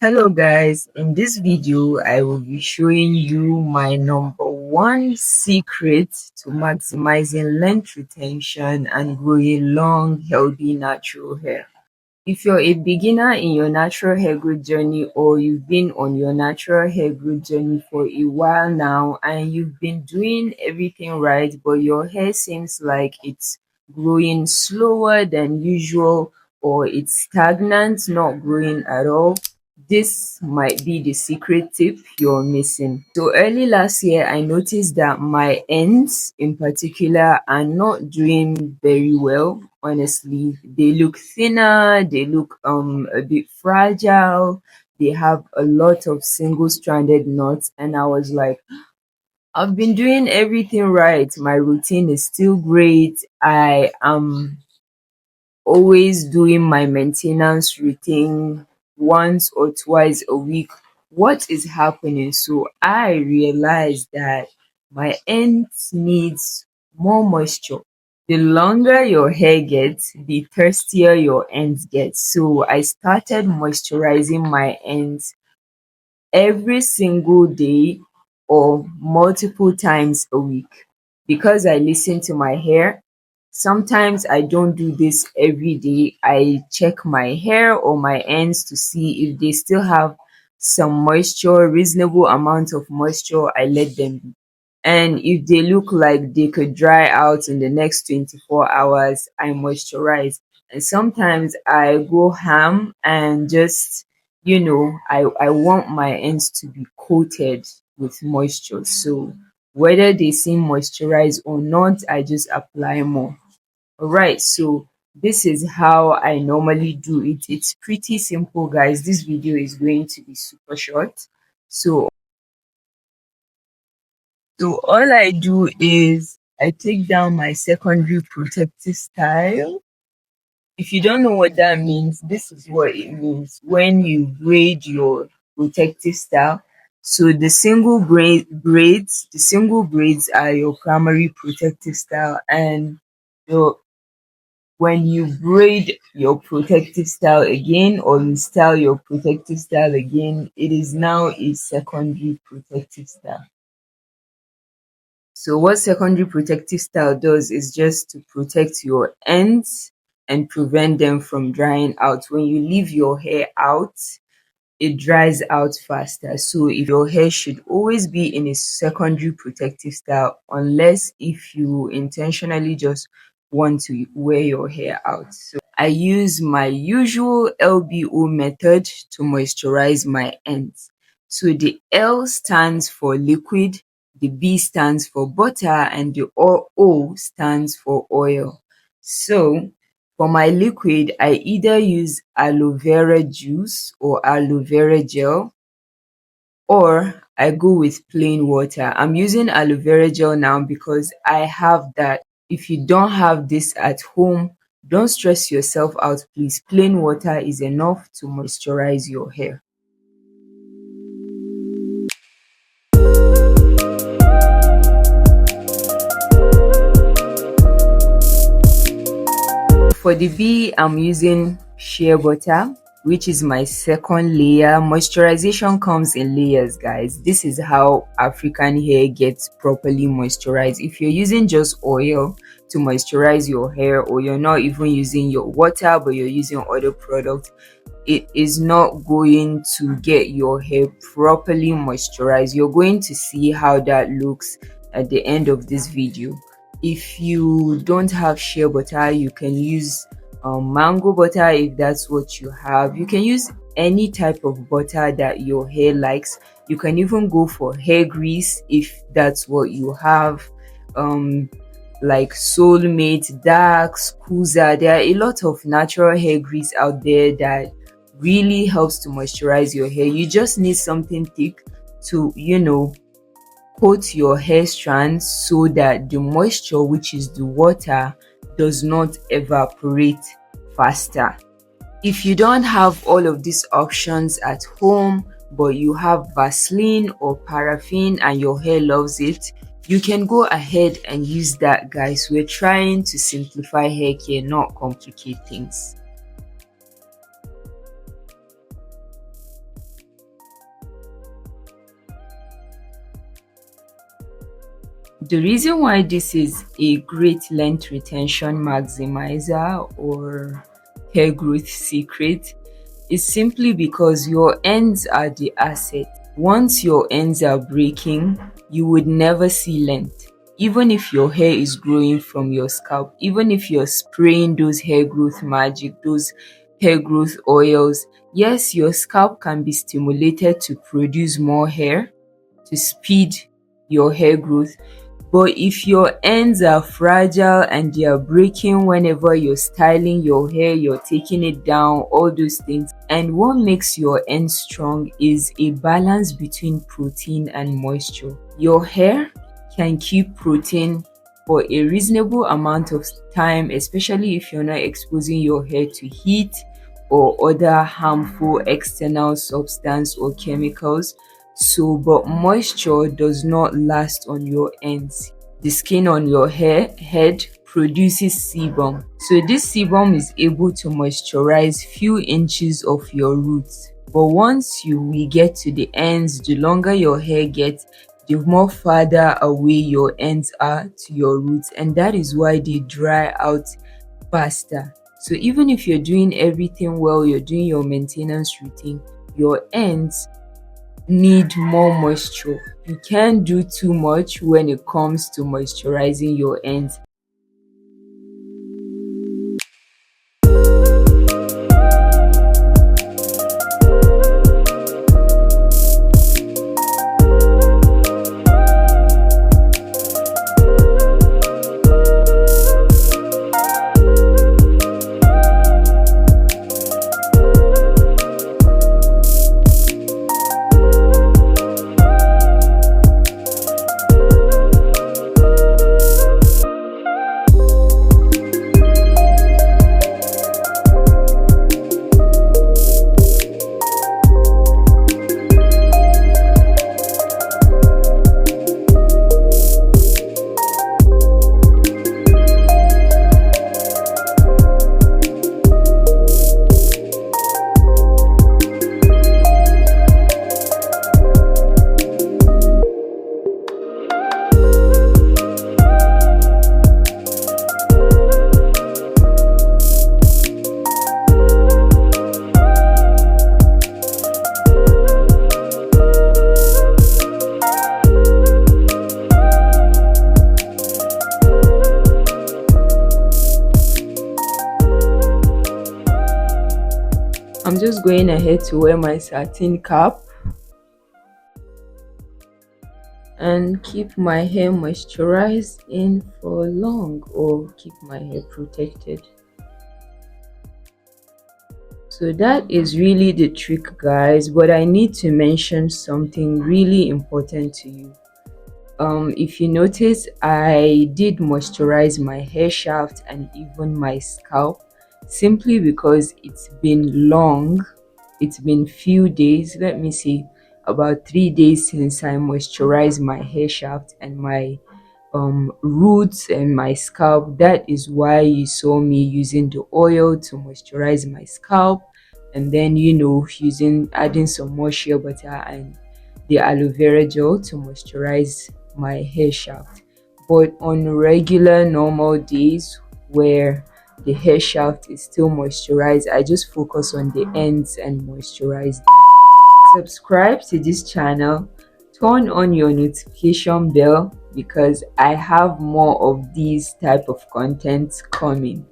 Hello guys, in this video I will be showing you my number one secret to maximizing length retention and growing long healthy natural hair. If you're a beginner in your natural hair growth journey, or you've been on your natural hair growth journey for a while now and you've been doing everything right, but your hair seems like it's growing slower than usual, or it's stagnant, not growing at all, this might be the secret tip you're missing. So early last year, I noticed that my ends in particular are not doing very well. Honestly, they look thinner, they look a bit fragile, they have a lot of single stranded knots, and I was like, I've been doing everything right. My routine is still great. I am always doing my maintenance routine once or twice a week. What is happening? So I realized that my ends needs more moisture. The longer your hair gets, the thirstier your ends get. So I started moisturizing my ends every single day or multiple times a week. Because I listen to my hair, sometimes I don't do this every day. I check my hair or my ends to see if they still have some moisture, reasonable amount of moisture. I let them be. And if they look like they could dry out in the next 24 hours, I moisturize. And sometimes I go ham and just, I want my ends to be coated with moisture. So whether they seem moisturized or not, I just apply more. All right, so this is how I normally do it. It's pretty simple, guys. This video is going to be super short. So all I do is I take down my secondary protective style. If you don't know what that means, this is what it means when you braid your protective style. So the single braids are your primary protective style, and your when you braid your protective style again, or you style your protective style again, it is now a secondary protective style. So what secondary protective style does is just to protect your ends and prevent them from drying out. When you leave your hair out, it dries out faster. So if your hair should always be in a secondary protective style, unless if you intentionally just want to wear your hair out. So I use my usual LBO method to moisturize my ends. So the L stands for liquid, the B stands for butter, and the O stands for oil. So for my liquid, I either use aloe vera juice or aloe vera gel, or I go with plain water. I'm using aloe vera gel now because I have that. If you don't have this at home, don't stress yourself out, please. Plain water is enough to moisturize your hair. For the B, I'm using shea butter, which is my second layer. Moisturization comes in layers, guys. This is how African hair gets properly moisturized. If you're using just oil to moisturize your hair, or you're not even using your water but you're using other products, it is not going to get your hair properly moisturized. You're going to see how that looks at the end of this video. If you don't have shea butter, you can use mango butter if that's what you have. You can use any type of butter that your hair likes. You can even go for hair grease if that's what you have. Like Soulmate, Dax, Kuza. There are a lot of natural hair grease out there that really helps to moisturize your hair. You just need something thick to, coat your hair strands so that the moisture, which is the water, does not evaporate faster. If you don't have all of these options at home, but you have Vaseline or paraffin and your hair loves it, you can go ahead and use that, guys. We're trying to simplify hair care, not complicate things. The reason why this is a great length retention maximizer or hair growth secret is simply because your ends are the asset. Once your ends are breaking, you would never see length. Even if your hair is growing from your scalp, even if you're spraying those hair growth magic, those hair growth oils, yes, your scalp can be stimulated to produce more hair, to speed your hair growth. But if your ends are fragile and they are breaking whenever you're styling your hair, you're taking it down, all those things. And what makes your ends strong is a balance between protein and moisture. Your hair can keep protein for a reasonable amount of time, especially if you're not exposing your hair to heat or other harmful external substance or chemicals. But moisture does not last on your ends. The skin on your head produces sebum. So this sebum is able to moisturize few inches of your roots. But once we get to the ends, the longer your hair gets, the more farther away your ends are to your roots, and that is why they dry out faster. So even if you're doing everything well, you're doing your maintenance routine, your ends need more moisture. You can't do too much when it comes to moisturizing your ends. I'm just going ahead to wear my satin cap and keep my hair moisturized in for long, or keep my hair protected. So that is really the trick, guys, but I need to mention something really important to you. If you notice, I did moisturize my hair shaft and even my scalp simply because it's been long. It's been few days, let me see, about 3 days since I moisturized my hair shaft and my roots and my scalp. That is why you saw me using the oil to moisturize my scalp, and then adding some more shea butter and the aloe vera gel to moisturize my hair shaft. But on regular normal days where the hair shaft is still moisturized, I just focus on the ends and moisturize them. Subscribe to this channel, turn on your notification bell, because I have more of these type of content coming.